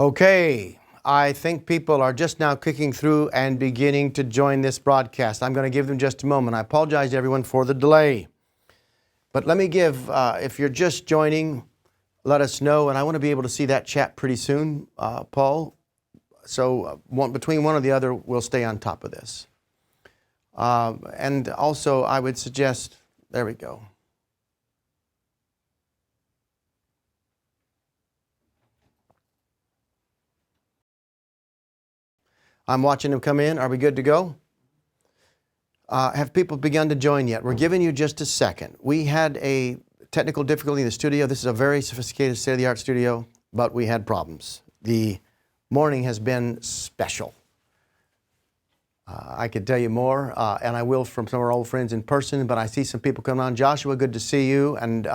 Okay, I think people are just now clicking through and beginning to join this broadcast. I'm going to give them just a moment. I apologize to everyone for the delay. But let me give, if you're just joining, let us know. And I want to be able to see that chat pretty soon, Paul. So between one or the other, we'll stay on top of this. And also, I would suggest, there we go. I'm watching them come in. Are we good to go? Have people begun to join yet? We're giving you just a second. We had a technical difficulty in the studio. This is a very sophisticated, state-of-the-art studio, but we had problems. The morning has been special. I could tell you more, and I will from some of our old friends in person, but I see some people coming on. Joshua, good to see you, and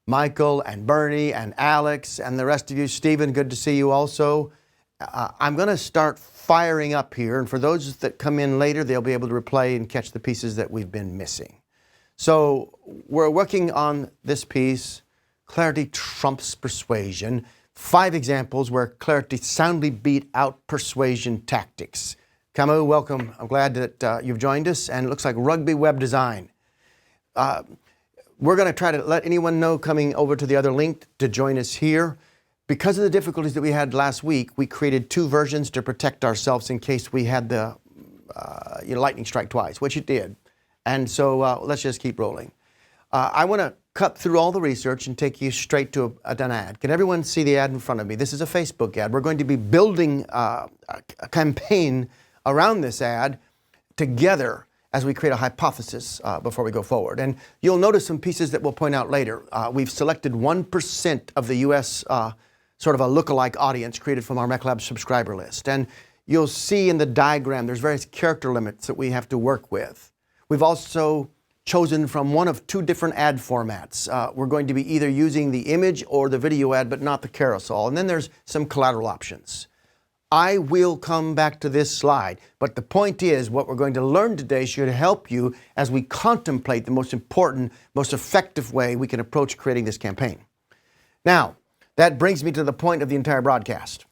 Michael, and Bernie, and Alex, and the rest of you. Stephen, good to see you also. I'm going to start firing up here, and for those that come in later, they'll be able to replay and catch the pieces that we've been missing. So we're working on this piece, Clarity Trumps Persuasion. 5 examples where clarity soundly beat out persuasion tactics. Camus, welcome. I'm glad that you've joined us, and it looks like rugby web design. We're going to try to let anyone know coming over to the other link to join us here. Because of the difficulties that we had last week, we created 2 versions to protect ourselves in case we had the lightning strike twice, which it did. And so let's just keep rolling. I want to cut through all the research and take you straight to an ad. Can everyone see the ad in front of me? This is a Facebook ad. We're going to be building a campaign around this ad together as we create a hypothesis before we go forward. And you'll notice some pieces that we'll point out later. We've selected 1% of the U.S. Sort of a lookalike audience created from our MECLABS subscriber list. And you'll see in the diagram there's various character limits that we have to work with. We've also chosen from one of 2 different ad formats. We're going to be either using the image or the video ad, but not the carousel. And then there's some collateral options. I will come back to this slide, but the point is what we're going to learn today should help you as we contemplate the most important, most effective way we can approach creating this campaign. Now, that brings me to the point of the entire broadcast.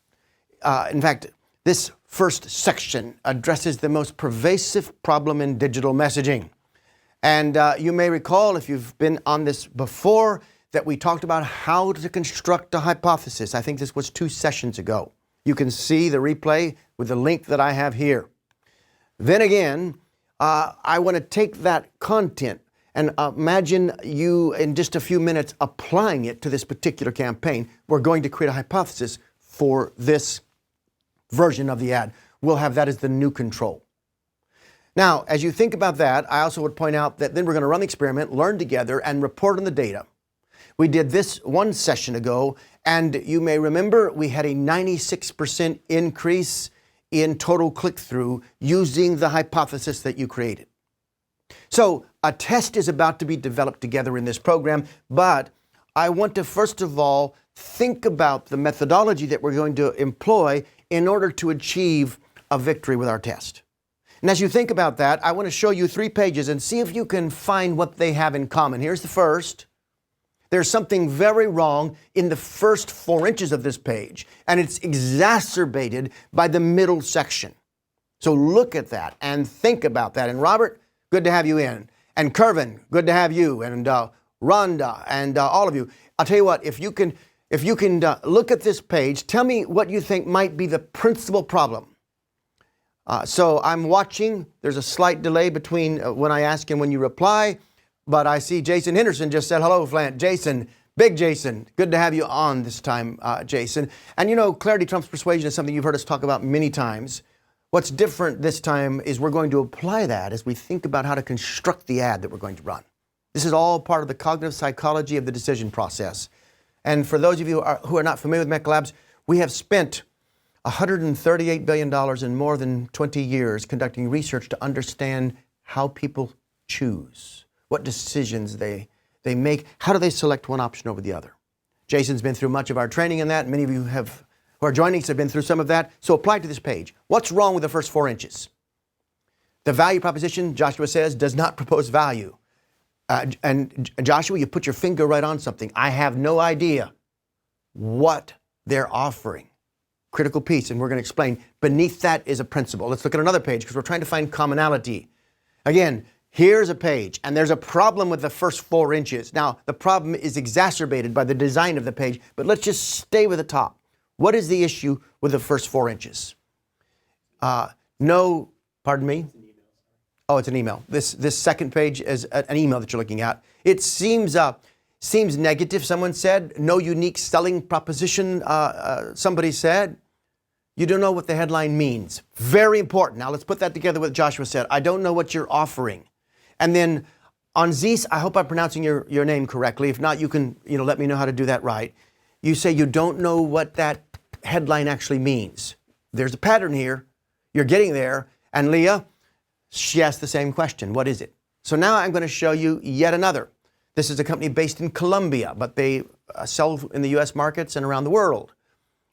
In fact, this first section addresses the most pervasive problem in digital messaging. And you may recall, if you've been on this before, that we talked about how to construct a hypothesis. I think this was 2 sessions ago. You can see the replay with the link that I have here. Then again, I want to take that content and imagine you, in just a few minutes, applying it to this particular campaign. We're going to create a hypothesis for this version of the ad. We'll have that as the new control. Now, as you think about that, I also would point out that then we're going to run the experiment, learn together, and report on the data. We did this 1 session ago, and you may remember we had a 96% increase in total click-through using the hypothesis that you created. So a test is about to be developed together in this program, but I want to first of all think about the methodology that we're going to employ in order to achieve a victory with our test. And as you think about that, I want to show you 3 pages and see if you can find what they have in common. Here's the first. There's something very wrong in the first 4 inches of this page, and it's exacerbated by the middle section. So look at that and think about that. And Robert, good to have you in. And Kervin, good to have you. And Rhonda and all of you. I'll tell you what, if you can look at this page, tell me what you think might be the principal problem. So I'm watching. There's a slight delay between when I ask and when you reply. But I see Jason Henderson just said, hello, Flint. Jason, big Jason, good to have you on this time, Jason. And you know, Clarity Trumps Persuasion is something you've heard us talk about many times. What's different this time is we're going to apply that as we think about how to construct the ad that we're going to run. This is all part of the cognitive psychology of the decision process. And for those of you who are not familiar with MECLABS, we have spent $138 billion in more than 20 years conducting research to understand how people choose, what decisions they make, how do they select one option over the other. Jason's been through much of our training in that. Many of you who are joining us have been through some of that. So apply to this page. What's wrong with the first 4 inches? The value proposition, Joshua says, does not propose value. And Joshua, you put your finger right on something. I have no idea what they're offering. critical piece, and we're going to explain. Beneath that is a principle. Let's look at another page because we're trying to find commonality. Again, here's a page, and there's a problem with the first 4 inches. Now, the problem is exacerbated by the design of the page, but let's just stay with the top. What is the issue with the first 4 inches? No, pardon me? Oh, it's an email. This second page is an email that you're looking at. It seems negative. Someone said, no unique selling proposition, somebody said. You don't know what the headline means. Very important. Now let's put that together with what Joshua said. I don't know what you're offering. And then on Zeus, I hope I'm pronouncing your name correctly. If not, you can let me know how to do that right. You say you don't know what that headline actually means. There's a pattern here. You're getting there. And Leah, she asked the same question. What is it? So now I'm going to show you yet another. This is a company based in Colombia, but they sell in the U.S. markets and around the world.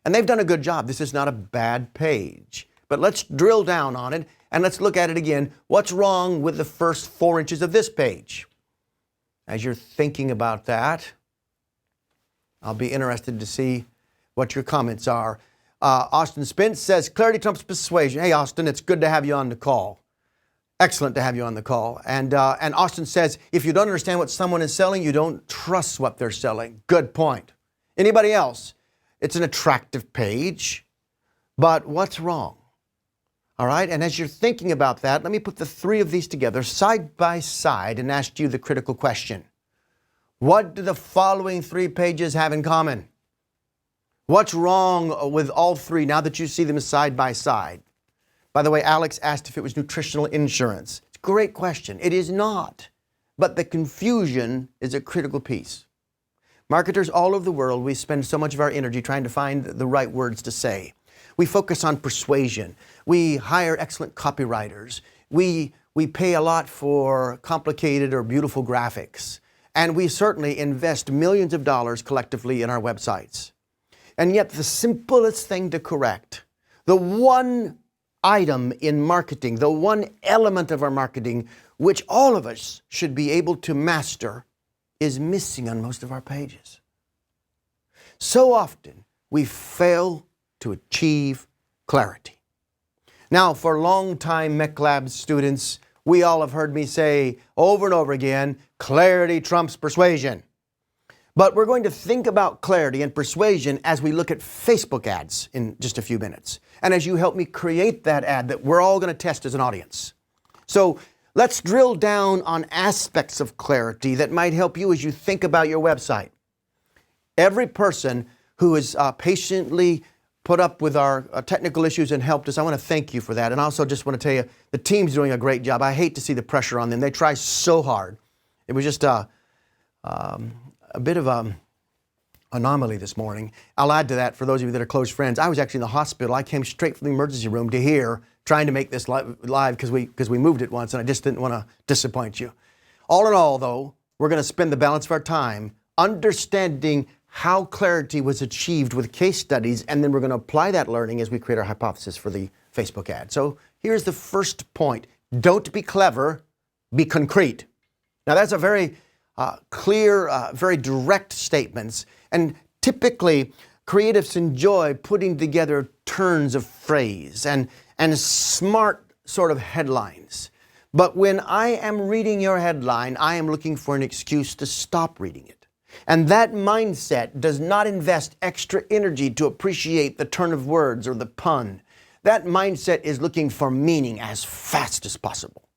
And they've done a good job. This is not a bad page. But let's drill down on it and let's look at it again. What's wrong with the first 4 inches of this page? As you're thinking about that, I'll be interested to see what your comments are. Austin Spence says, clarity trumps persuasion. Hey, Austin, it's good to have you on the call. Excellent to have you on the call. And Austin says, if you don't understand what someone is selling, you don't trust what they're selling. Good point. Anybody else? It's an attractive page, but what's wrong? All right, and as you're thinking about that, let me put the 3 of these together side by side and ask you the critical question. What do the following 3 pages have in common? What's wrong with all 3 now that you see them side by side? By the way, Alex asked if it was nutritional insurance. It's a great question. It is not, but the confusion is a critical piece. Marketers all over the world, we spend so much of our energy trying to find the right words to say. We focus on persuasion. We hire excellent copywriters. We pay a lot for complicated or beautiful graphics. And we certainly invest millions of dollars collectively in our websites. And yet the simplest thing to correct, the one item in marketing, the one element of our marketing, which all of us should be able to master, is missing on most of our pages. So often, we fail to achieve clarity. Now, for long-time MECLABS students, we all have heard me say over and over again, clarity trumps persuasion. But we're going to think about clarity and persuasion as we look at Facebook ads in just a few minutes. And as you help me create that ad that we're all going to test as an audience. So let's drill down on aspects of clarity that might help you as you think about your website. Every person who has patiently put up with our technical issues and helped us, I want to thank you for that. And I also just want to tell you, the team's doing a great job. I hate to see the pressure on them. They try so hard. It was just a bit of an anomaly this morning. I'll add to that for those of you that are close friends. I was actually in the hospital. I came straight from the emergency room to here trying to make this live because we moved it once and I just didn't want to disappoint you. All in all, though, we're going to spend the balance of our time understanding how clarity was achieved with case studies, and then we're going to apply that learning as we create our hypothesis for the Facebook ad. So here's the first point. Don't be clever, be concrete. Now that's a very clear, very direct statements, and typically creatives enjoy putting together turns of phrase and smart sort of headlines. But when I am reading your headline, I am looking for an excuse to stop reading it. And that mindset does not invest extra energy to appreciate the turn of words or the pun. That mindset is looking for meaning as fast as possible.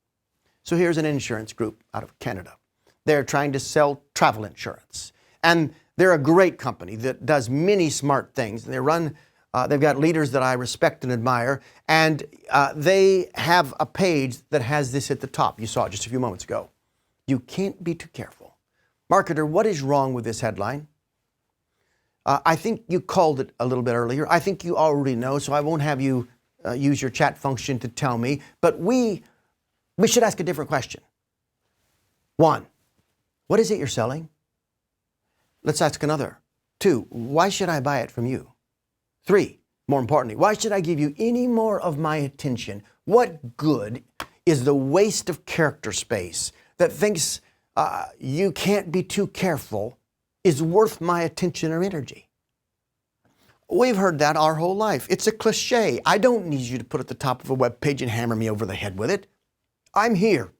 So here's an insurance group out of Canada. They're trying to sell travel insurance. And they're a great company that does many smart things. And they've got leaders that I respect and admire. And they have a page that has this at the top. You saw it just a few moments ago. You can't be too careful. Marketer, what is wrong with this headline? I think you called it a little bit earlier. I think you already know, so I won't have you use your chat function to tell me. But we should ask a different question. 1, what is it you're selling? Let's ask another. 2, why should I buy it from you? 3, more importantly, why should I give you any more of my attention? What good is the waste of character space that thinks you can't be too careful is worth my attention or energy? We've heard that our whole life. It's a cliche. I don't need you to put it at the top of a web page and hammer me over the head with it. I'm here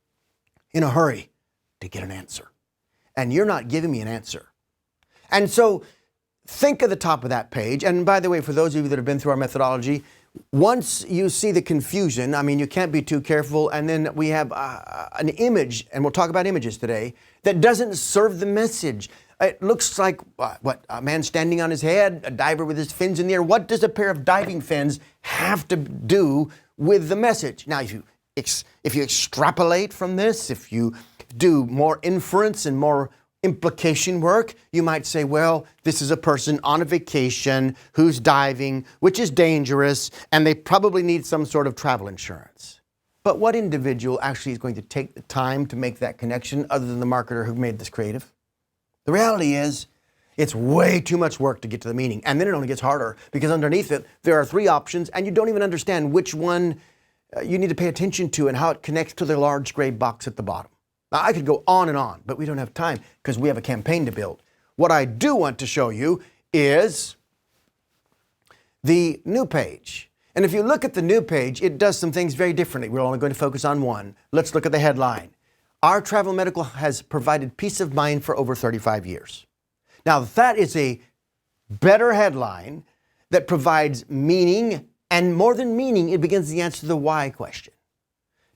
in a hurry to get an answer. And you're not giving me an answer. And so think of the top of that page. And by the way, for those of you that have been through our methodology, once you see the confusion, I mean, you can't be too careful. And then we have an image, and we'll talk about images today, that doesn't serve the message. It looks like, what, a man standing on his head, a diver with his fins in the air. What does a pair of diving fins have to do with the message? Now, if you extrapolate from this, if you do more inference and more implication work, you might say, well, this is a person on a vacation who's diving, which is dangerous, and they probably need some sort of travel insurance. But what individual actually is going to take the time to make that connection other than the marketer who made this creative? The reality is, it's way too much work to get to the meaning. And then it only gets harder because underneath it, there are 3 options and you don't even understand which one you need to pay attention to and how it connects to the large gray box at the bottom. Now, I could go on and on, but we don't have time because we have a campaign to build. What I do want to show you is the new page. And if you look at the new page, it does some things very differently. We're only going to focus on one. Let's look at the headline. Our Travel Medical has provided peace of mind for over 35 years. Now, that is a better headline that provides meaning, and more than meaning, it begins the answer to the why question.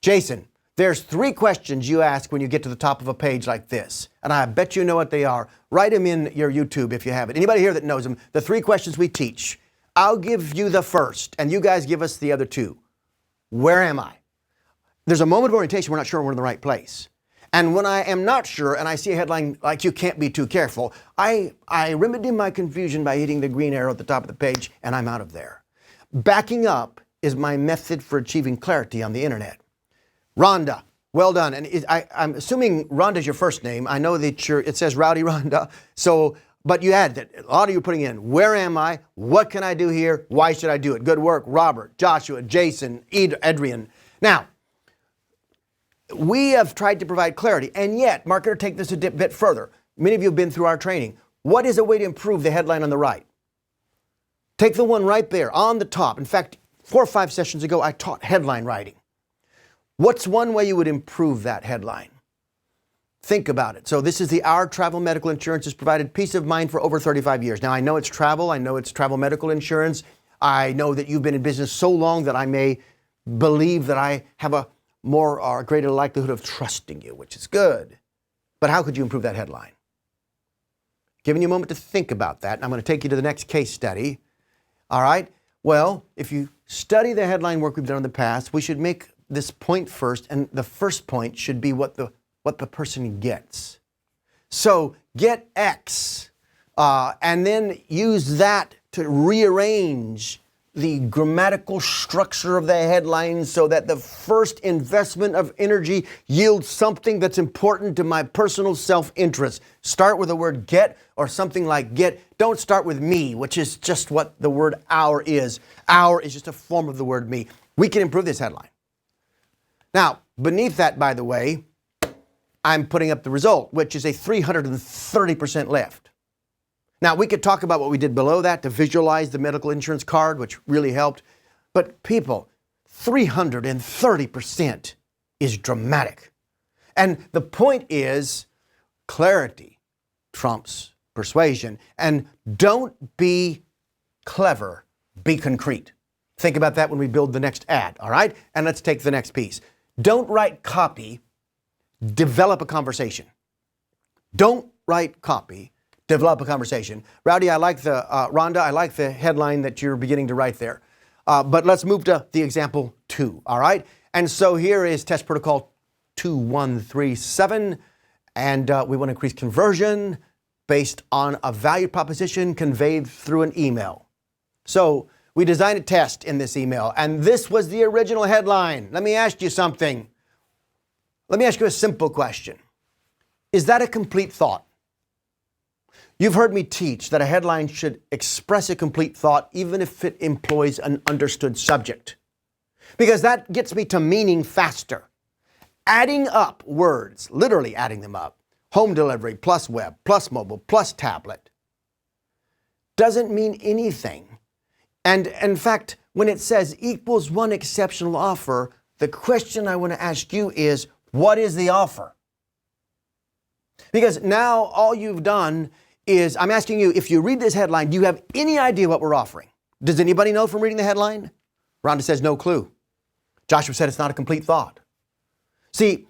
Jason, there's 3 questions you ask when you get to the top of a page like this, and I bet you know what they are. Write them in your YouTube if you have it. Anybody here that knows them? The 3 questions we teach. I'll give you the first, and you guys give us the other 2. Where am I? There's a moment of orientation, we're not sure we're in the right place. And when I am not sure and I see a headline like you can't be too careful, I remedy my confusion by hitting the green arrow at the top of the page and I'm out of there. Backing up is my method for achieving clarity on the internet. Rhonda, well done. And I'm assuming Rhonda's your first name. I know that it says Rowdy Rhonda. But you add that. A lot of you are putting in, where am I? What can I do here? Why should I do it? Good work. Robert, Joshua, Jason, Adrian. Now, we have tried to provide clarity, and yet, marketer, take this a bit further. Many of you have been through our training. What is a way to improve the headline on the right? Take the one right there on the top. In fact, 4 or 5 sessions ago, I taught headline writing. What's one way you would improve that headline? Think about it. So this is Our Travel Medical Insurance has provided peace of mind for over 35 years. Now, I know it's travel. I know it's travel medical insurance. I know that you've been in business so long that I may believe that I have a more or greater likelihood of trusting you, which is good. But how could you improve that headline? Giving you a moment to think about that. And I'm going to take you to the next case study. All right. Well, if you study the headline work we've done in the past, we should make this point first. And the first point should be what the person gets. So get X and then use that to rearrange the grammatical structure of the headline so that the first investment of energy yields something that's important to my personal self-interest. Start with the word get or something like get. Don't start with me, which is just what the word our is. Our is just a form of the word me. We can improve this headline. Now, beneath that, by the way, I'm putting up the result, which is a 330% lift. Now, we could talk about what we did below that to visualize the medical insurance card, which really helped. But people, 330% is dramatic. And the point is clarity trumps persuasion. And don't be clever, be concrete. Think about that when we build the next ad, all right? And let's take the next piece. Don't write copy, develop a conversation. Don't write copy, develop a conversation. Rowdy, Rhonda, I like the headline that you're beginning to write there. But let's move to the example 2, all right? And so here is test protocol 2137, and we want to increase conversion based on a value proposition conveyed through an email. So we designed a test in this email, and this was the original headline. Let me ask you something. Let me ask you a simple question. Is that a complete thought? You've heard me teach that a headline should express a complete thought even if it employs an understood subject, because that gets me to meaning faster. Adding up words, literally adding them up, home delivery plus web plus mobile plus tablet, doesn't mean anything And in fact, when it says equals one exceptional offer, the question I want to ask you is, what is the offer? Because now all you've done is, I'm asking you, if you read this headline, do you have any idea what we're offering? Does anybody know from reading the headline? Rhonda says no clue. Joshua said it's not a complete thought. See,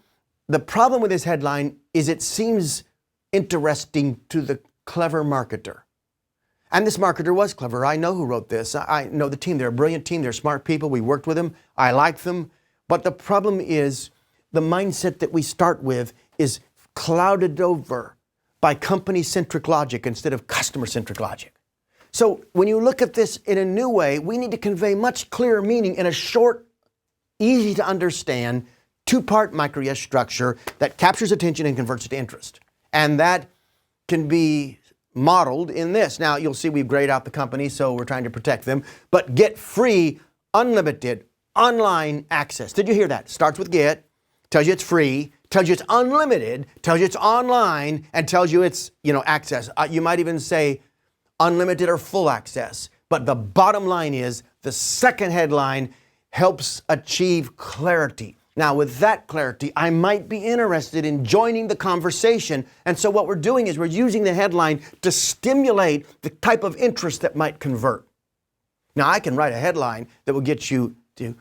the problem with this headline is it seems interesting to the clever marketer. And this marketer was clever. I know who wrote this. I know the team. They're a brilliant team. They're smart people. We worked with them. I like them. But the problem is the mindset that we start with is clouded over by company-centric logic instead of customer-centric logic. So when you look at this in a new way, we need to convey much clearer meaning in a short, easy to understand, two-part micro-yes structure that captures attention and converts it to interest. And that can be modeled in this. Now, you'll see we've grayed out the company, so we're trying to protect them. But get free, unlimited, online access. Did you hear that? Starts with get, tells you it's free, tells you it's unlimited, tells you it's online, and tells you it's, access. You might even say unlimited or full access. But the bottom line is the second headline helps achieve clarity. Now, with that clarity, I might be interested in joining the conversation. And so what we're doing is we're using the headline to stimulate the type of interest that might convert. Now, I can write a headline that will get you to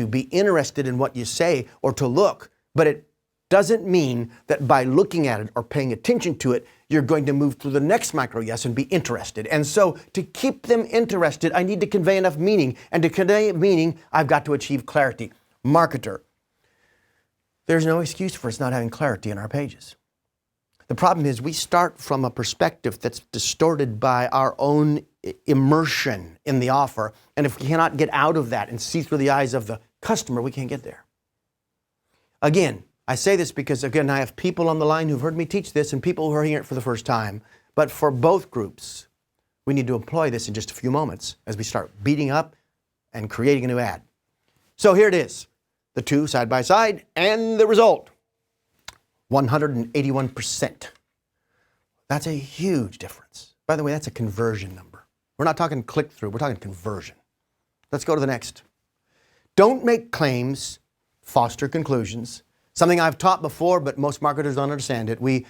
be interested in what you say or to look, but it doesn't mean that by looking at it or paying attention to it, you're going to move to the next micro yes and be interested. And so to keep them interested, I need to convey enough meaning. And to convey meaning, I've got to achieve clarity. Marketer. There's no excuse for us not having clarity in our pages. The problem is we start from a perspective that's distorted by our own immersion in the offer. And if we cannot get out of that and see through the eyes of the customer, we can't get there. Again, I say this because, again, I have people on the line who've heard me teach this and people who are hearing it for the first time. But for both groups, we need to employ this in just a few moments as we start beating up and creating a new ad. So here it is, the two side by side, and the result, 181%. That's a huge difference. By the way, that's a conversion number. We're not talking click-through, we're talking conversion. Let's go to the next. Don't make claims, foster conclusions. Something I've taught before, but most marketers don't understand it. We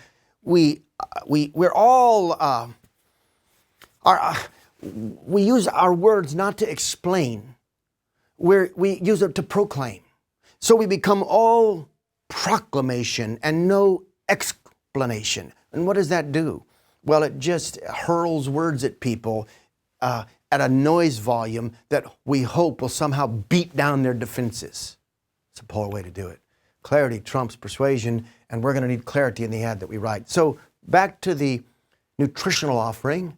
use our words not to explain. We use it to proclaim. So we become all proclamation and no explanation. And what does that do? Well, it just hurls words at people at a noise volume that we hope will somehow beat down their defenses. It's a poor way to do it. Clarity trumps persuasion, and we're going to need clarity in the ad that we write. So back to the nutritional offering.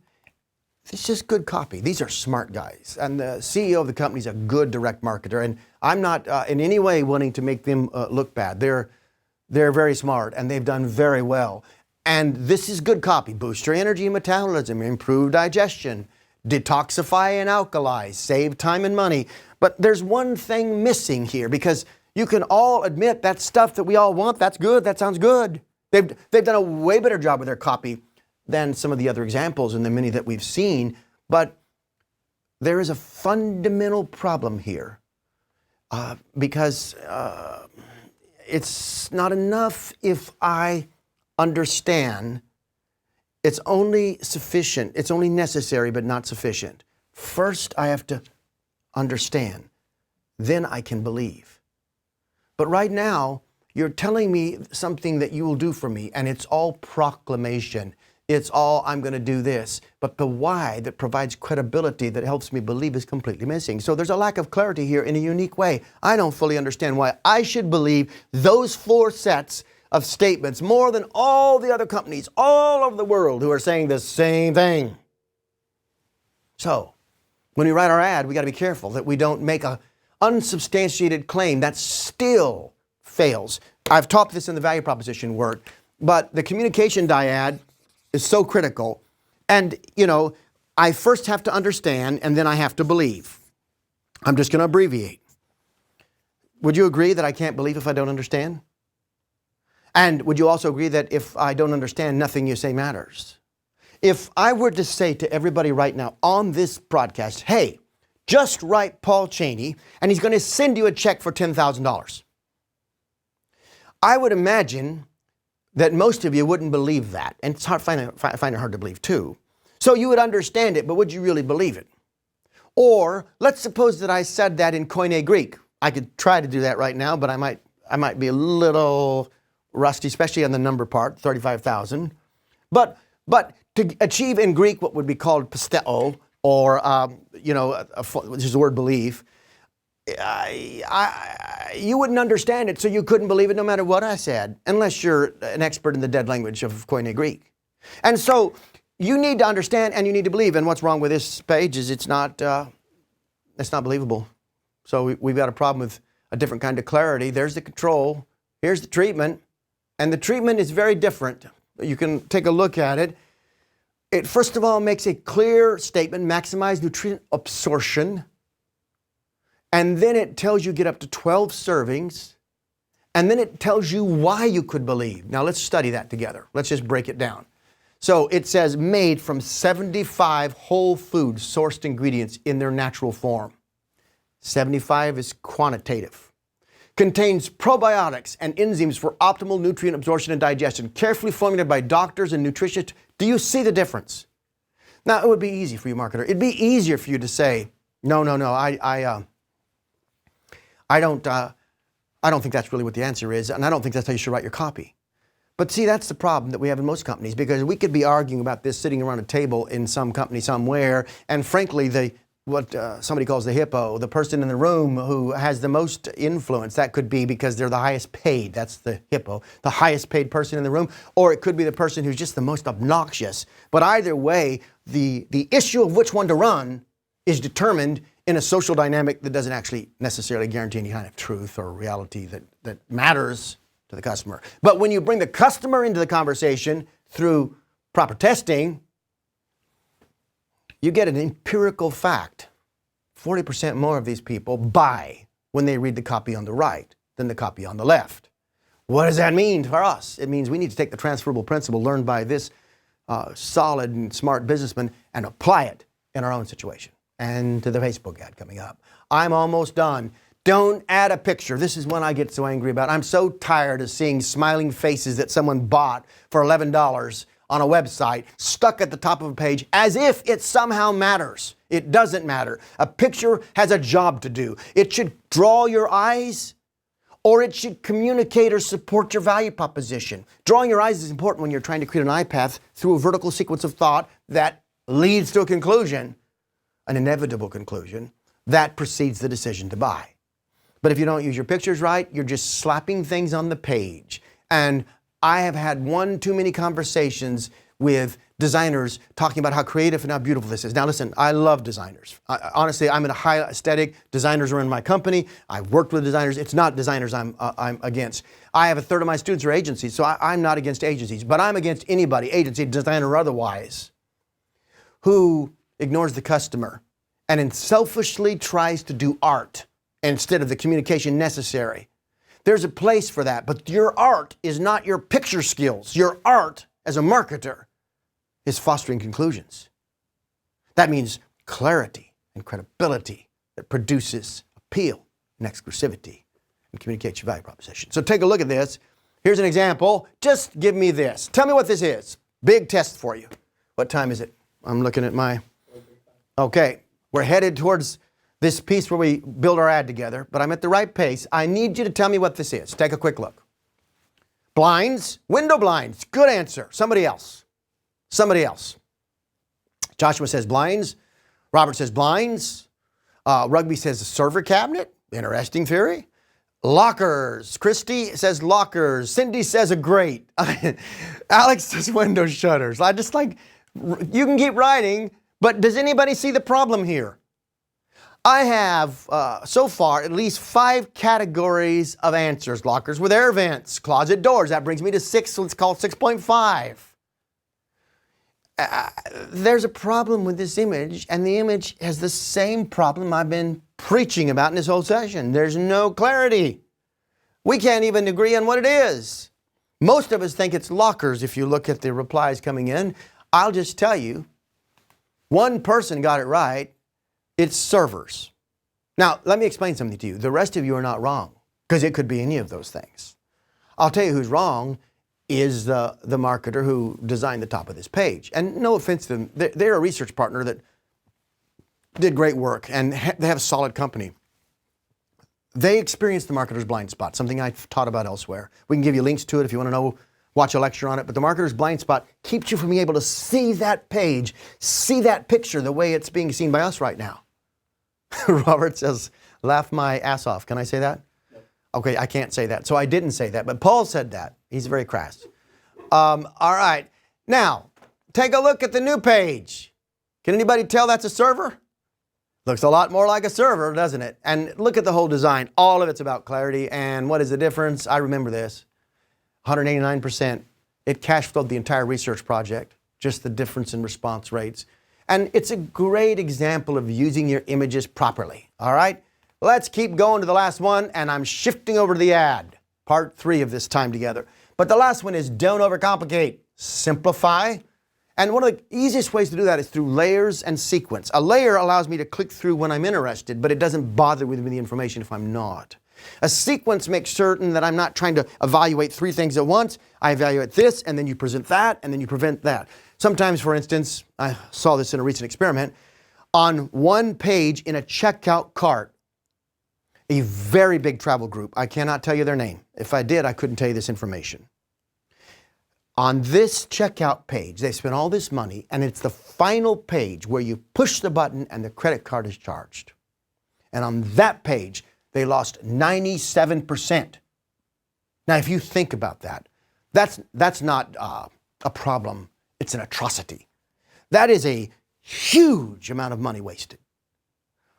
It's just good copy. These are smart guys. And the CEO of the company is a good direct marketer. And I'm not in any way wanting to make them look bad. They're very smart, and they've done very well. And this is good copy. Boost your energy and metabolism, improve digestion, detoxify and alkalize, save time and money. But there's one thing missing here, because you can all admit that stuff that we all want, that's good, that sounds good. They've done a way better job with their copy than some of the other examples and the many that we've seen. But there is a fundamental problem here because it's not enough if I understand. It's only sufficient, it's only necessary but not sufficient. First, I have to understand. Then I can believe. But right now, you're telling me something that you will do for me, and it's all proclamation. It's all, I'm going to do this. But the why that provides credibility that helps me believe is completely missing. So there's a lack of clarity here in a unique way. I don't fully understand why I should believe those 4 sets of statements more than all the other companies all over the world who are saying the same thing. So when we write our ad, we got to be careful that we don't make a unsubstantiated claim that still fails. I've taught this in the value proposition work, but the communication dyad is so critical. And, I first have to understand and then I have to believe. I'm just going to abbreviate. Would you agree that I can't believe if I don't understand? And would you also agree that if I don't understand, nothing you say matters? If I were to say to everybody right now on this broadcast, hey, just write Paul Cheney, and he's going to send you a check for $10,000. I would imagine that most of you wouldn't believe that. And it's hard, find it hard to believe too. So you would understand it, but would you really believe it? Or let's suppose that I said that in Koine Greek. I could try to do that right now, but I might be a little rusty, especially on the number part, 35,000. But to achieve in Greek what would be called pisteo, or which is the word believe, you wouldn't understand it, so you couldn't believe it no matter what I said, unless you're an expert in the dead language of Koine Greek. And so you need to understand and you need to believe. And what's wrong with this page is it's not believable. So we've got a problem with a different kind of clarity. There's the control. Here's the treatment. And the treatment is very different. You can take a look at it. It first of all makes a clear statement, maximize nutrient absorption. And then it tells you get up to 12 servings. And then it tells you why you could believe. Now let's study that together. Let's just break it down. So it says made from 75 whole food sourced ingredients in their natural form. 75 is quantitative. Contains probiotics and enzymes for optimal nutrient absorption and digestion, carefully formulated by doctors and nutritionists. Do you see the difference? Now, it would be easy for you, marketer. It'd be easier for you to say, no, I don't think that's really what the answer is, and I don't think that's how you should write your copy. But see, that's the problem that we have in most companies, because we could be arguing about this sitting around a table in some company somewhere, and frankly, what somebody calls the hippo, the person in the room who has the most influence, that could be because they're the highest paid, that's the hippo, the highest paid person in the room, or it could be the person who's just the most obnoxious. But either way, the issue of which one to run is determined in a social dynamic that doesn't actually necessarily guarantee any kind of truth or reality that matters to the customer. But when you bring the customer into the conversation through proper testing, you get an empirical fact. 40% more of these people buy when they read the copy on the right than the copy on the left. What does that mean for us? It means we need to take the transferable principle learned by this solid and smart businessman and apply it in our own situation. And to the Facebook ad coming up. I'm almost done. Don't add a picture. This is one I get so angry about. I'm so tired of seeing smiling faces that someone bought for $11 on a website stuck at the top of a page as if it somehow matters. It doesn't matter. A picture has a job to do. It should draw your eyes, or it should communicate or support your value proposition. Drawing your eyes is important when you're trying to create an eye path through a vertical sequence of thought that leads to a conclusion, an inevitable conclusion that precedes the decision to buy. But if you don't use your pictures right, you're just slapping things on the page. And I have had one too many conversations with designers talking about how creative and how beautiful this is. Now listen, I love designers. Honestly, I'm in a high aesthetic. Designers are in my company. I've worked with designers. It's not designers I'm against. I have a third of my students are agencies, so I'm not against agencies. But I'm against anybody, agency, designer or otherwise, who ignores the customer and selfishly tries to do art instead of the communication necessary. There's a place for that, but your art is not your picture skills. Your art as a marketer is fostering conclusions. That means clarity and credibility that produces appeal and exclusivity and communicates your value proposition. So take a look at this. Here's an example. Just give me this. Tell me what this is. Big test for you. What time is it? I'm looking at my... Okay, we're headed towards this piece where we build our ad together, but I'm at the right pace. I need you to tell me what this is. Take a quick look. Blinds, window blinds. Good answer. Somebody else. Somebody else. Joshua says blinds. Robert says blinds. Rugby says a server cabinet. Interesting theory. Lockers. Christy says lockers. Cindy says a grate. Alex says window shutters. I just like, you can keep writing, but does anybody see the problem here? I have, so far, at least 5 categories of answers. Lockers with air vents, closet doors. That brings me to 6, so let's call it 6.5. There's a problem with this image, and the image has the same problem I've been preaching about in this whole session. There's no clarity. We can't even agree on what it is. Most of us think it's lockers if you look at the replies coming in. I'll just tell you, one person got it right. It's servers. Now, let me explain something to you. The rest of you are not wrong, because it could be any of those things. I'll tell you who's wrong is the marketer who designed the top of this page. And no offense to them, they're a research partner that did great work, and they have a solid company. They experienced the marketer's blind spot, something I've taught about elsewhere. We can give you links to it if you want to know, watch a lecture on it. But the marketer's blind spot keeps you from being able to see that page, see that picture the way it's being seen by us right now. Robert says, laugh my ass off. Can I say that? No. Okay, I can't say that. So I didn't say that. But Paul said that. He's very crass. All right. Now, take a look at the new page. Can anybody tell that's a server? Looks a lot more like a server, doesn't it? And look at the whole design. All of it's about clarity. And what is the difference? I remember this. 189%. It cash flowed the entire research project. Just the difference in response rates. And it's a great example of using your images properly. All right? Let's keep going to the last one. And I'm shifting over to the ad. Part 3 of this time together. But the last one is don't overcomplicate. Simplify. And one of the easiest ways to do that is through layers and sequence. A layer allows me to click through when I'm interested, but it doesn't bother with me the information if I'm not. A sequence makes certain that I'm not trying to evaluate 3 things at once. I evaluate this, and then you present that, and then you prevent that. Sometimes, for instance, I saw this in a recent experiment, on one page in a checkout cart, a very big travel group, I cannot tell you their name. If I did, I couldn't tell you this information. On this checkout page, they spent all this money, and it's the final page where you push the button and the credit card is charged. And on that page, they lost 97%. Now, if you think about that, that's not a problem. It's an atrocity. That is a huge amount of money wasted.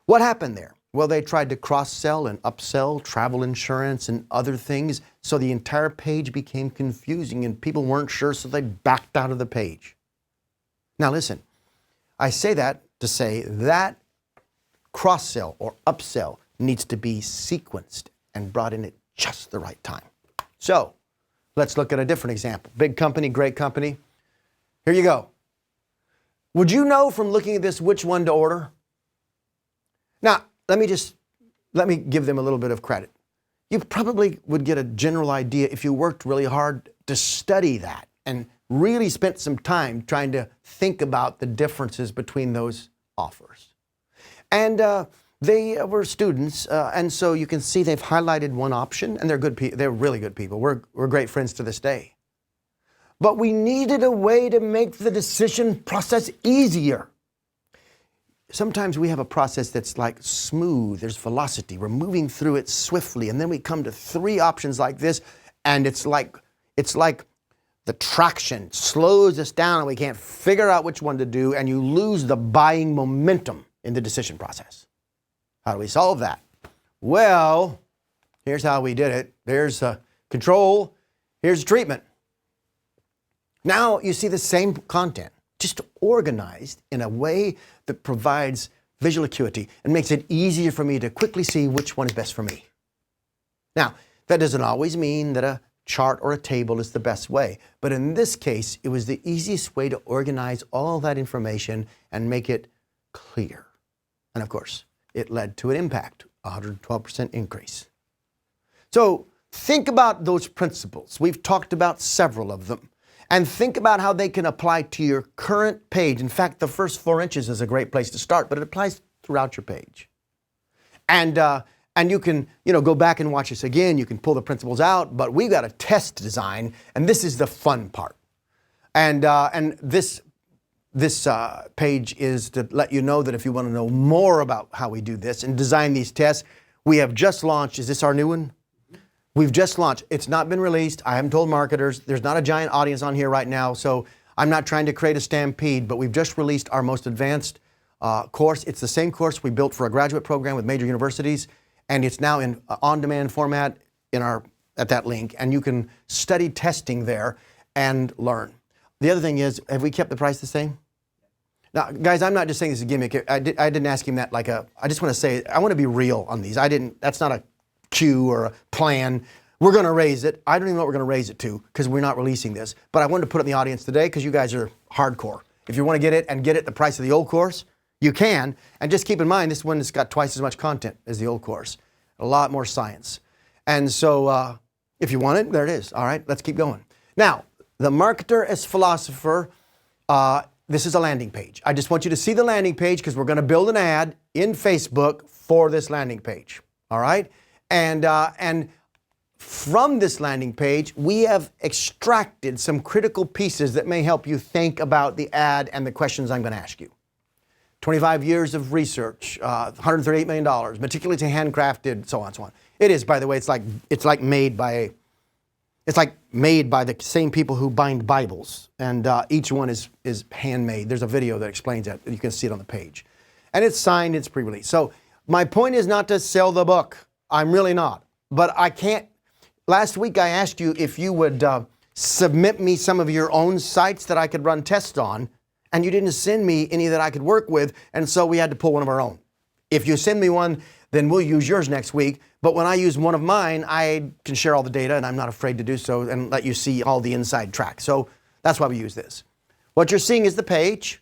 What happened there? Well, they tried to cross-sell and upsell travel insurance and other things, so the entire page became confusing and people weren't sure, so they backed out of the page. Now listen, I say that to say that cross-sell or upsell needs to be sequenced and brought in at just the right time. So let's look at a different example. Big company, great company. Here you go. Would you know from looking at this which one to order? Now, let me give them a little bit of credit. You probably would get a general idea if you worked really hard to study that and really spent some time trying to think about the differences between those offers. And they were students, and so you can see they've highlighted one option, and they're really good people. We're great friends to this day. But we needed a way to make the decision process easier. Sometimes we have a process that's like smooth, there's velocity, we're moving through it swiftly, and then we come to 3 options like this, and it's like the traction slows us down and we can't figure out which one to do, and you lose the buying momentum in the decision process. How do we solve that? Well, here's how we did it. There's control, here's treatment. Now you see the same content, just organized in a way that provides visual acuity and makes it easier for me to quickly see which one is best for me. Now, that doesn't always mean that a chart or a table is the best way, but in this case, it was the easiest way to organize all that information and make it clear. And of course, it led to an impact, 112% increase. So think about those principles. We've talked about several of them. And think about how they can apply to your current page. In fact, the first 4 inches is a great place to start, but it applies throughout your page. And you can go back and watch this again. You can pull the principles out, but we've got a test design, and this is the fun part. And this page is to let you know that if you want to know more about how we do this and design these tests, we have just launched. Is this our new one? We've just launched. It's not been released. I haven't told marketers. There's not a giant audience on here right now, so I'm not trying to create a stampede, but we've just released our most advanced course. It's the same course we built for a graduate program with major universities, and it's now in on-demand format at that link, and you can study testing there and learn. The other thing is, have we kept the price the same? Now, guys, I'm not just saying this is a gimmick. I didn't ask him that I just want to say, I want to be real on these. That's not a cue or a plan. We're going to raise it. I don't even know what we're going to raise it to because we're not releasing this. But I wanted to put it in the audience today because you guys are hardcore. If you want to get it and get it the price of the old course, You can, and just keep in mind, this one has got twice as much content as the old course. A lot more science. And so if you want it, there it is. All right, let's keep going. Now, the marketer as philosopher, this is a landing page. I just want you to see the landing page because we're going to build an ad in Facebook for this landing page. All right? And from this landing page, we have extracted some critical pieces that may help you think about the ad and the questions I'm going to ask you. 25 years of research, $138 million, meticulously handcrafted, so on and so on. It is, by the way, it's like made by the same people who bind Bibles, and each one is handmade. There's a video that explains that. You can see it on the page. And it's signed, it's pre-released. So my point is not to sell the book. I'm really not. But I can't. Last week I asked you if you would submit me some of your own sites that I could run tests on, and you didn't send me any that I could work with, and so we had to pull one of our own. If you send me one, then we'll use yours next week. But when I use one of mine, I can share all the data, and I'm not afraid to do so and let you see all the inside track. So that's why we use this. What you're seeing is the page,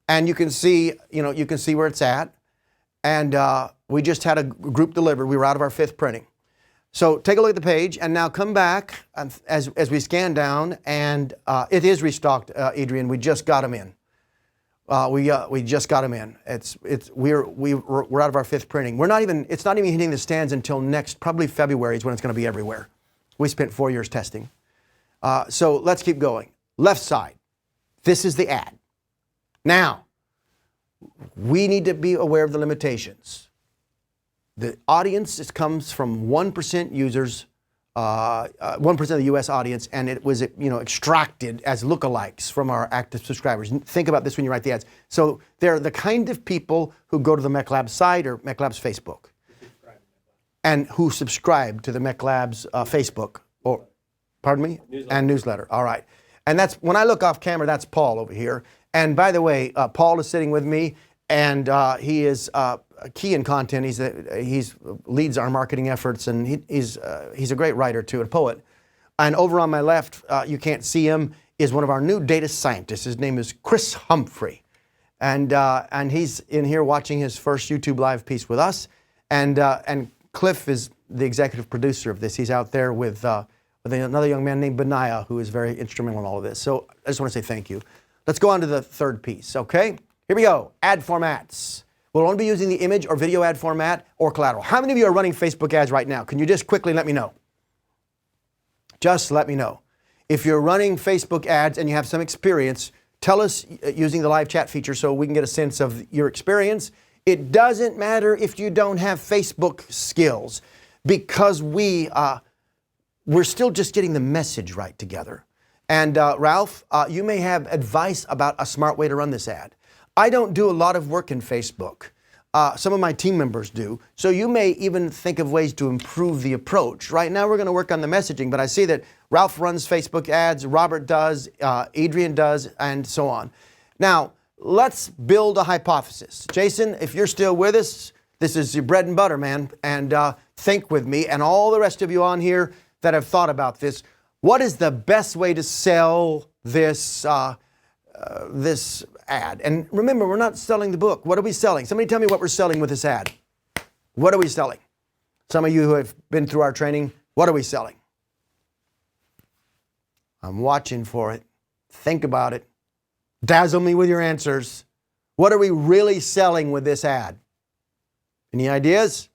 and you can see, you can see where it's at. And we just had a group delivered. We were out of our 5th printing. So take a look at the page, and now come back as we scan down, and it is restocked, Adrian. We just got them in. We just got them in. We're out of our 5th printing. It's not even hitting the stands until probably February is when it's going to be everywhere. We spent 4 years testing. So let's keep going. Left side. This is the ad. Now, we need to be aware of the limitations. The audience comes from 1% users, 1% of the U.S. audience, and it was extracted as lookalikes from our active subscribers. Think about this when you write the ads. So they're the kind of people who go to the MECLABS site or MECLABS Facebook, and who subscribe to the MECLABS Facebook, or pardon me, newsletter. All right, and that's when I look off camera. That's Paul over here. And by the way, Paul is sitting with me, and he is key in content. He's leads our marketing efforts, and he's a great writer too, a poet. And over on my left, you can't see him, is one of our new data scientists. His name is Chris Humphrey, and he's in here watching his first YouTube live piece with us. And Cliff is the executive producer of this. He's out there with another young man named Benaiah, who is very instrumental in all of this. So I just want to say thank you. Let's go on to the 3rd piece. Okay, here we go. Ad formats. We'll only be using the image or video ad format or collateral. How many of you are running Facebook ads right now? Can you just quickly let me know? Just let me know. If you're running Facebook ads and you have some experience, tell us using the live chat feature so we can get a sense of your experience. It doesn't matter if you don't have Facebook skills, because we're still just getting the message right together. And Ralph, you may have advice about a smart way to run this ad. I don't do a lot of work in Facebook. Some of my team members do. So you may even think of ways to improve the approach. Right now we're going to work on the messaging, but I see that Ralph runs Facebook ads, Robert does, Adrian does, and so on. Now, let's build a hypothesis. Jason, if you're still with us, this is your bread and butter, man. And think with me, and all the rest of you on here that have thought about this. What is the best way to sell this this ad? And remember, we're not selling the book. What are we selling? Somebody tell me what we're selling with this ad. What are we selling? Some of you who have been through our training, what are we selling? I'm watching for it. Think about it. Dazzle me with your answers. What are we really selling with this ad? Any ideas?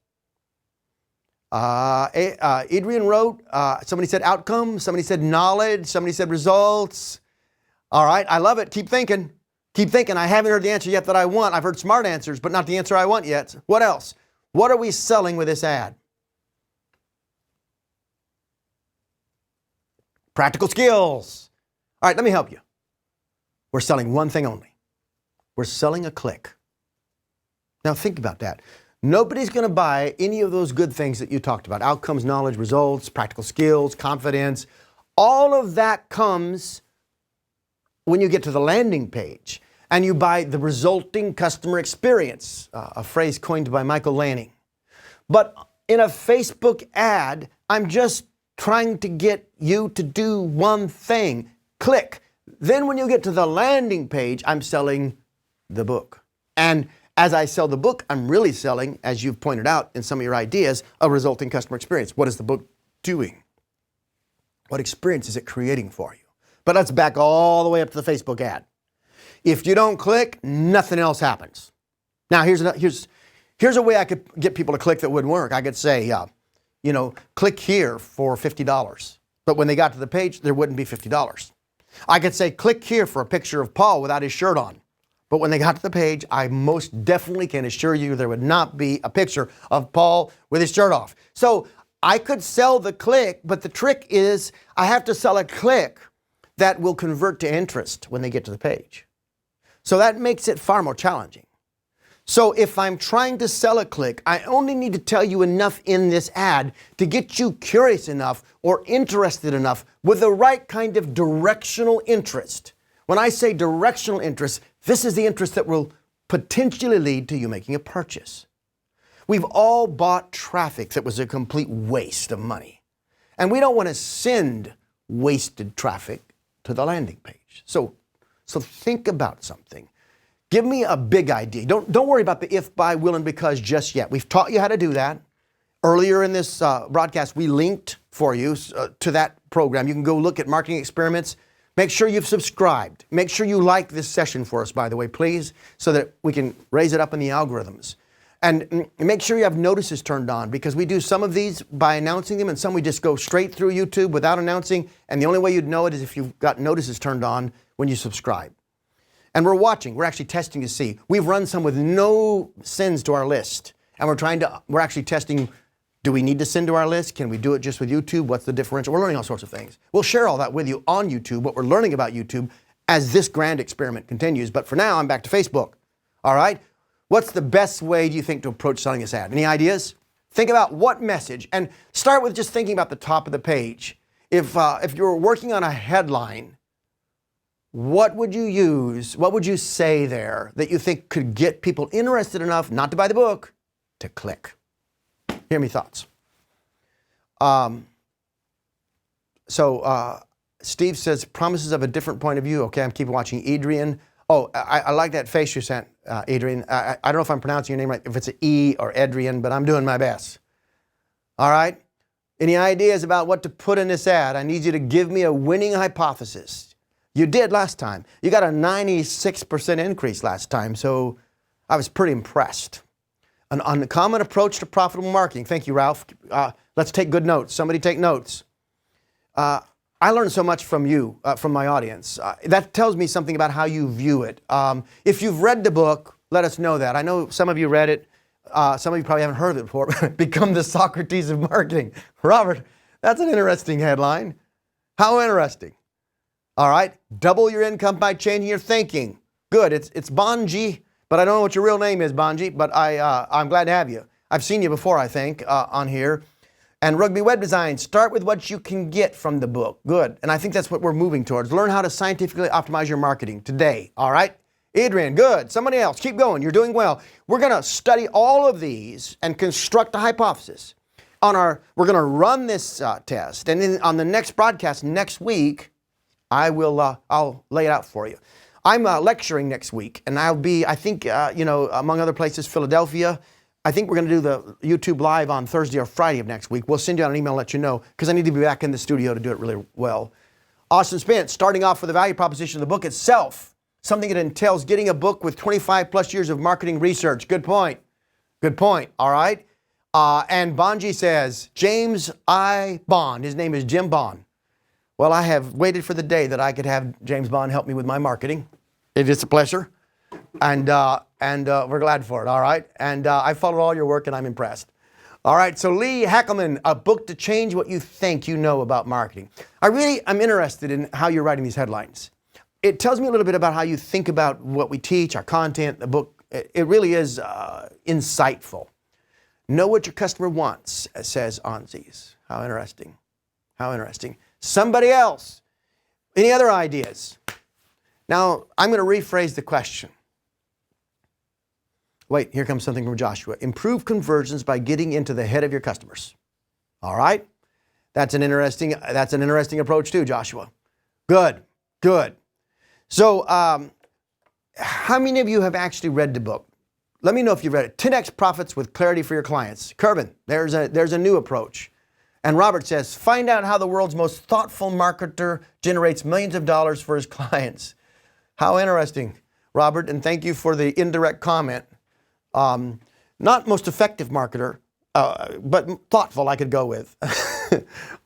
Adrian wrote, somebody said outcome, somebody said knowledge, somebody said results. All right, I love it. Keep thinking. Keep thinking. I haven't heard the answer yet that I want. I've heard smart answers, but not the answer I want yet. What else? What are we selling with this ad? Practical skills. All right, let me help you. We're selling one thing only. We're selling a click. Now think about that. Nobody's going to buy any of those good things that you talked about. Outcomes, knowledge, results, practical skills, confidence. All of that comes when you get to the landing page and you buy the resulting customer experience, a phrase coined by Michael Lanning. But in a Facebook ad, I'm just trying to get you to do one thing. Click. Then when you get to the landing page, I'm selling the book. And As I sell the book, I'm really selling, as you've pointed out in some of your ideas, a resulting customer experience. What is the book doing? What experience is it creating for you? But let's back all the way up to the Facebook ad. If you don't click, nothing else happens. Now, here's a way I could get people to click that wouldn't work. I could say, click here for $50. But when they got to the page, there wouldn't be $50. I could say, click here for a picture of Paul without his shirt on. But when they got to the page, I most definitely can assure you there would not be a picture of Paul with his shirt off. So I could sell the click, but the trick is I have to sell a click that will convert to interest when they get to the page. So that makes it far more challenging. So if I'm trying to sell a click, I only need to tell you enough in this ad to get you curious enough or interested enough with the right kind of directional interest. When I say directional interest, this is the interest that will potentially lead to you making a purchase. We've all bought traffic that was a complete waste of money. And we don't want to send wasted traffic to the landing page. So think about something. Give me a big idea. Don't worry about the if, by, will, and because just yet. We've taught you how to do that. Earlier in this broadcast, we linked for you to that program. You can go look at marketing experiments. Make sure you've subscribed. Make sure you like this session for us, by the way, please, so that we can raise it up in the algorithms. And make sure you have notices turned on, because we do some of these by announcing them and some we just go straight through YouTube without announcing. And the only way you'd know it is if you've got notices turned on when you subscribe. And we're watching. We're actually testing to see. We've run some with no sends to our list. And we're actually testing, do we need to send to our list? Can we do it just with YouTube? What's the differential? We're learning all sorts of things. We'll share all that with you on YouTube, what we're learning about YouTube as this grand experiment continues. But for now, I'm back to Facebook. All right? What's the best way, do you think, to approach selling this ad? Any ideas? Think about what message, and start with just thinking about the top of the page. If you're working on a headline, what would you use? What would you say there that you think could get people interested enough not to buy the book, to click? Hear me thoughts. Steve says, promises of a different point of view. Okay, I'm keeping watching. Adrian. Oh, I like that face you sent, Adrian. I don't know if I'm pronouncing your name right, if it's an E or Adrian, but I'm doing my best. All right? Any ideas about what to put in this ad? I need you to give me a winning hypothesis. You did last time. You got a 96% increase last time, so I was pretty impressed. An uncommon approach to profitable marketing. Thank you, Ralph. Let's take good notes. Somebody take notes. I learned so much from you, from my audience. That tells me something about how you view it. If you've read the book, let us know that. I know some of you read it. Some of you probably haven't heard of it before. Become the Socrates of marketing. Robert, that's an interesting headline. How interesting. All right. Double your income by changing your thinking. Good. It's Bonji, but I don't know what your real name is, Bonji, but I'm glad to have you. I've seen you before, I think, on here. And Rugby Web Design, start with what you can get from the book. Good. And I think that's what we're moving towards. Learn how to scientifically optimize your marketing today. All right? Adrian, good. Somebody else, keep going. You're doing well. We're going to study all of these and construct a hypothesis. We're going to run this test. And then on the next broadcast next week, I'll lay it out for you. I'm lecturing next week, and I'll be, I think, among other places, Philadelphia. I think we're going to do the YouTube Live on Thursday or Friday of next week. We'll send you out an email and let you know, because I need to be back in the studio to do it really well. Austin Spence, starting off with the value proposition of the book itself, something that entails getting a book with 25 plus years of marketing research. Good point. Good point. All right. And Bonji says, James I. Bond. His name is Jim Bond. Well, I have waited for the day that I could have James Bond help me with my marketing. It is a pleasure. And we're glad for it, all right? And I followed all your work, and I'm impressed. All right, so Lee Hackelman, a book to change what you think you know about marketing. I'm interested in how you're writing these headlines. It tells me a little bit about how you think about what we teach, our content, the book. It really is insightful. Know what your customer wants, says Onzies. How interesting. How interesting. Somebody else. Any other ideas? Now, I'm going to rephrase the question. Wait, here comes something from Joshua. Improve conversions by getting into the head of your customers. All right? That's an interesting approach too, Joshua. Good, good. So, how many of you have actually read the book? Let me know if you've read it. 10x profits with clarity for your clients. Kervin, there's a new approach. And Robert says, find out how the world's most thoughtful marketer generates millions of dollars for his clients. How interesting, Robert, and thank you for the indirect comment. Not most effective marketer, but thoughtful I could go with.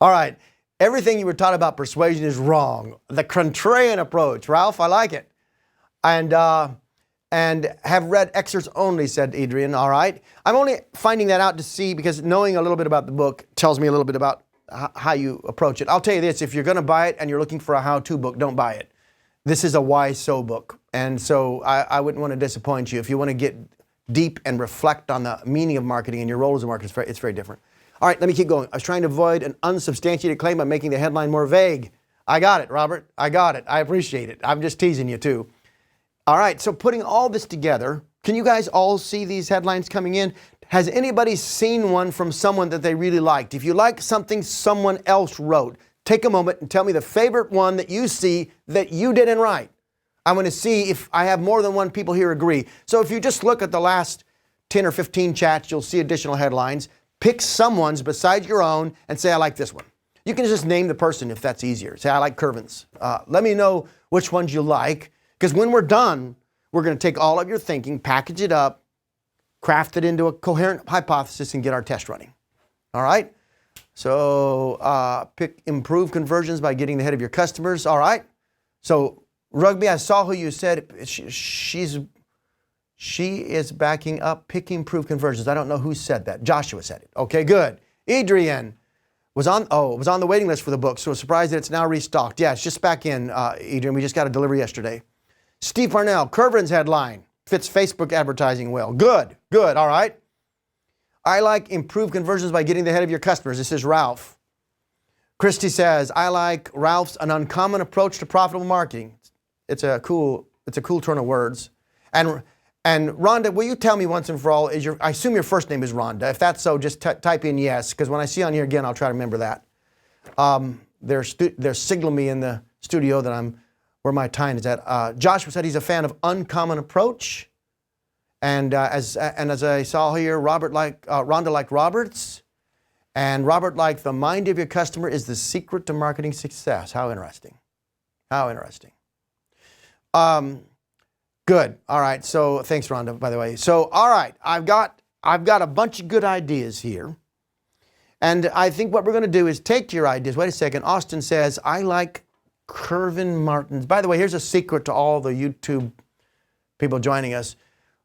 All right, everything you were taught about persuasion is wrong. The contrarian approach, Ralph, I like it. And have read excerpts only, said Adrian. All right. I'm only finding that out to see because knowing a little bit about the book tells me a little bit about how you approach it. I'll tell you this, if you're going to buy it and you're looking for a how-to book, don't buy it. This is a why-so book. And so I wouldn't want to disappoint you. If you want to get deep and reflect on the meaning of marketing and your role as a marketer, it's very different. All right, let me keep going. I was trying to avoid an unsubstantiated claim by making the headline more vague. I got it, Robert. I got it. I appreciate it. I'm just teasing you too. All right, so putting all this together, can you guys all see these headlines coming in? Has anybody seen one from someone that they really liked? If you like something someone else wrote, take a moment and tell me the favorite one that you see that you didn't write. I want to see if I have more than one people here agree. So if you just look at the last 10 or 15 chats, you'll see additional headlines. Pick someone's besides your own and say, I like this one. You can just name the person if that's easier. Say, I like Kervin's. Let me know which ones you like. Because when we're done, we're going to take all of your thinking, package it up, craft it into a coherent hypothesis, and get our test running. All right? So pick improve conversions by getting ahead of your customers. All right? So Rugby, I saw who you said she is backing up pick improve conversions. I don't know who said that. Joshua said it. Okay, good. Adrian was on the waiting list for the book, so surprised that it's now restocked. Yeah, it's just back in, Adrian. We just got a delivery yesterday. Steve Parnell, Kervin's headline fits Facebook advertising well. Good, good, all right. I like improved conversions by getting ahead of your customers. This is Ralph. Christy says, I like Ralph's an uncommon approach to profitable marketing. It's a cool turn of words. And Rhonda, will you tell me once and for all, I assume your first name is Rhonda. If that's so, just type in yes, because when I see on here again, I'll try to remember that. They're signaling me in the studio that where my time is at. Joshua said he's a fan of uncommon approach. And as I saw here, Rhonda liked Roberts. And Robert liked the mind of your customer is the secret to marketing success. How interesting. How interesting. Good. All right. So thanks, Rhonda, by the way. So, all right. I've got a bunch of good ideas here. And I think what we're going to do is take your ideas. Wait a second. Austin says, I like Kervin Martin's. By the way, here's a secret to all the YouTube people joining us.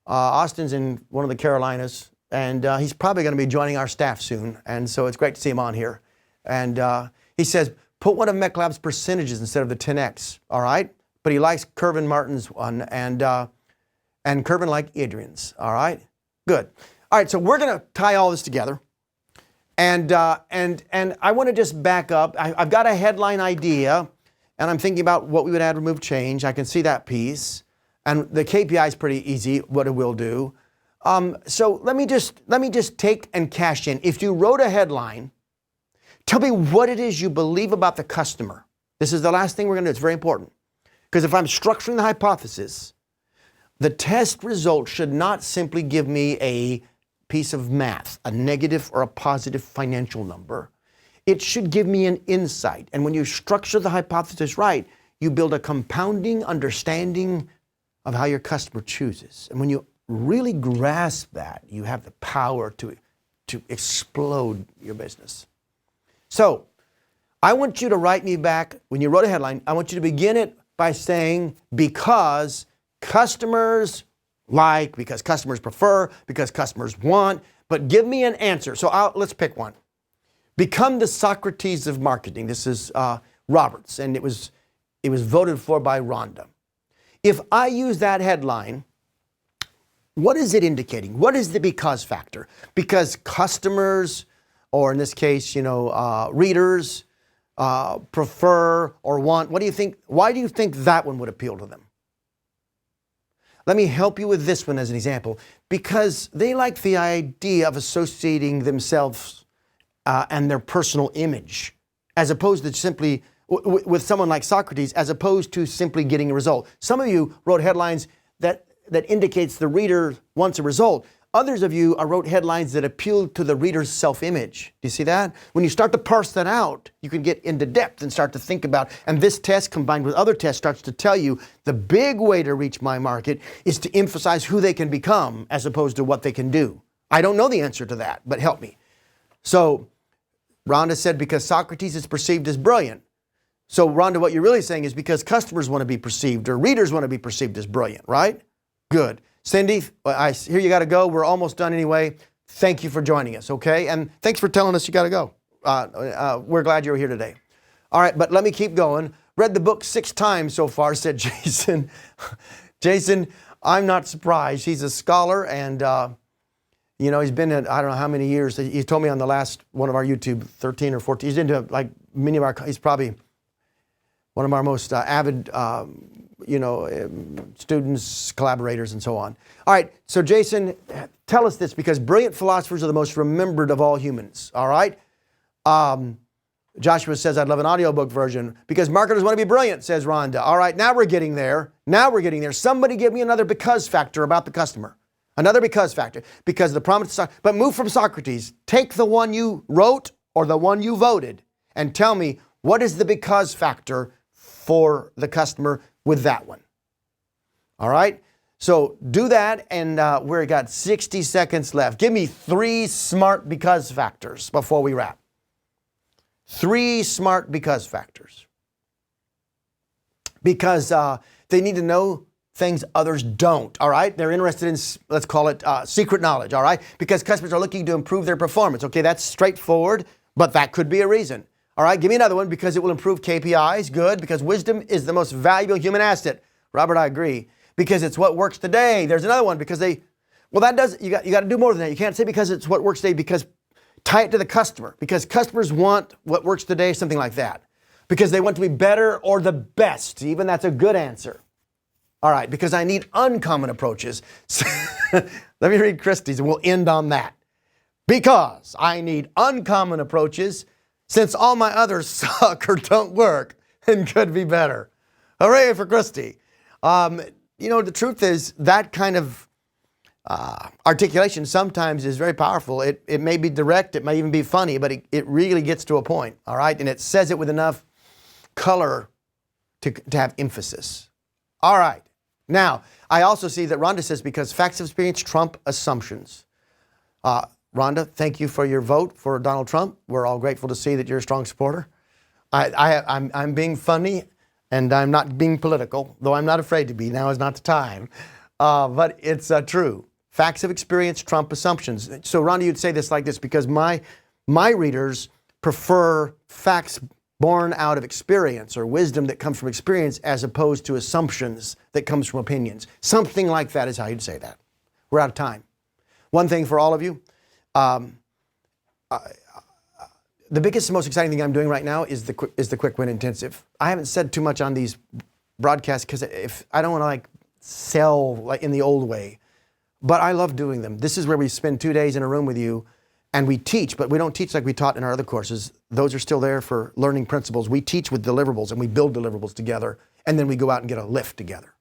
Austin's in one of the Carolinas, and he's probably going to be joining our staff soon. And so it's great to see him on here. And he says, put one of MECLABS percentages instead of the 10X. All right. But he likes Kervin Martin's one, and Kervin liked Adrian's. All right, good. All right, so we're going to tie all this together, and I want to just back up. I've got a headline idea, and I'm thinking about what we would add, remove, change. I can see that piece, and the KPI is pretty easy. What it will do. So let me just take and cash in. If you wrote a headline, tell me what it is you believe about the customer. This is the last thing we're going to do. It's very important. Because if I'm structuring the hypothesis, the test result should not simply give me a piece of math, a negative or a positive financial number. It should give me an insight. And when you structure the hypothesis right, you build a compounding understanding of how your customer chooses. And when you really grasp that, you have the power to explode your business. So I want you to write me back, when you wrote a headline, I want you to begin it by saying, because customers like, because customers prefer, because customers want, but give me an answer. So let's pick one. Become the Socrates of marketing. This is Roberts, and it was voted for by Rhonda. If I use that headline, what is it indicating? What is the because factor? Because customers, or in this case, readers, prefer or want. What do you think? Why do you think that one would appeal to them? Let me help you with this one as an example. Because they like the idea of associating themselves and their personal image, as opposed to simply with someone like Socrates, as opposed to simply getting a result. Some of you wrote headlines that that indicates the reader wants a result. Others of you wrote headlines that appeal to the reader's self-image. Do you see that? When you start to parse that out, you can get into depth and start to think about, and this test combined with other tests starts to tell you the big way to reach my market is to emphasize who they can become as opposed to what they can do. I don't know the answer to that, but help me. So Rhonda said because Socrates is perceived as brilliant. So Rhonda, what you're really saying is because customers want to be perceived or readers want to be perceived as brilliant, right? Good. Cindy, I hear you got to go. We're almost done anyway. Thank you for joining us, okay? And thanks for telling us you got to go. We're glad you're here today. All right, but let me keep going. Read the book 6 times so far, said Jason. Jason, I'm not surprised. He's a scholar and, you know, he's been at, I don't know how many years. He told me on the last one of our YouTube, 13 or 14. He's into like many of our, he's probably one of our most avid students, collaborators, and so on. All right, so Jason, tell us this, because brilliant philosophers are the most remembered of all humans, all right? Joshua says, I'd love an audiobook version, because marketers want to be brilliant, says Rhonda. All right, now we're getting there. Now we're getting there. Somebody give me another because factor about the customer. Another because factor, because the promise, but move from Socrates. Take the one you wrote or the one you voted and tell me what is the because factor for the customer with that one. All right? So do that, and we've got 60 seconds left. Give me 3 smart because factors before we wrap. 3 smart because factors. Because they need to know things others don't, all right? They're interested in, let's call it secret knowledge, all right? Because customers are looking to improve their performance. Okay, that's straightforward, but that could be a reason. All right, give me another one, because it will improve KPIs. Good, because wisdom is the most valuable human asset. Robert, I agree. Because it's what works today. There's another one, because you got to do more than that. You can't say because it's what works today, because tie it to the customer. Because customers want what works today, something like that. Because they want to be better or the best. Even that's a good answer. All right, because I need uncommon approaches. Let me read Christie's and we'll end on that. Because I need uncommon approaches, since all my others suck or don't work and could be better. Hooray for Christie. You know, the truth is that kind of articulation sometimes is very powerful. It may be direct, it may even be funny, but it really gets to a point, all right? And it says it with enough color to have emphasis. All right. Now, I also see that Rhonda says because facts of experience trump assumptions. Rhonda, thank you for your vote for Donald Trump. We're all grateful to see that you're a strong supporter. I'm being funny and I'm not being political, though I'm not afraid to be. Now is not the time. But it's true. Facts of experience trump assumptions. So Rhonda, you'd say this like this, because my readers prefer facts born out of experience or wisdom that comes from experience as opposed to assumptions that comes from opinions. Something like that is how you'd say that. We're out of time. One thing for all of you. The biggest, most exciting thing I'm doing right now is the Quick Win Intensive. I haven't said too much on these broadcasts because if I don't want to like sell like in the old way, but I love doing them. This is where we spend 2 days in a room with you and we teach, but we don't teach like we taught in our other courses. Those are still there for learning principles. We teach with deliverables and we build deliverables together, and then we go out and get a lift together.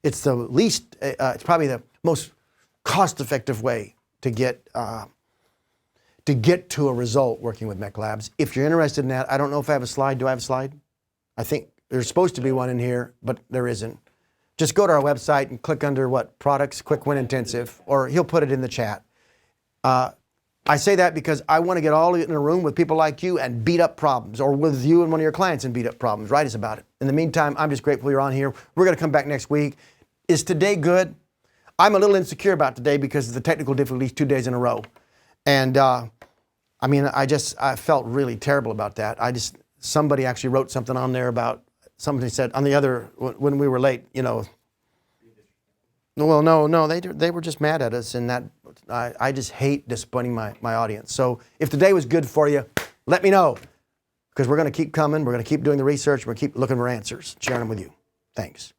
It's the least, it's probably the most cost-effective way to get to a result working with MECLABS. If you're interested in that, I don't know if I have a slide. Do I have a slide? I think there's supposed to be one in here, but there isn't. Just go to our website and click under what? Products, Quick Win Intensive, or he'll put it in the chat. I say that because I want to get all of it in a room with people like you and beat up problems, or with you and one of your clients and beat up problems. Write us about it. In the meantime, I'm just grateful you're on here. We're going to come back next week. Is today good? I'm a little insecure about today because of the technical difficulties 2 days in a row. And I felt really terrible about that. Somebody actually wrote something on there about, somebody said on the other, when we were late, you know. Well, no, they were just mad at us, and that, I just hate disappointing my audience. So if today was good for you, let me know, because we're going to keep coming, we're going to keep doing the research, we're going to keep looking for answers, sharing them with you. Thanks.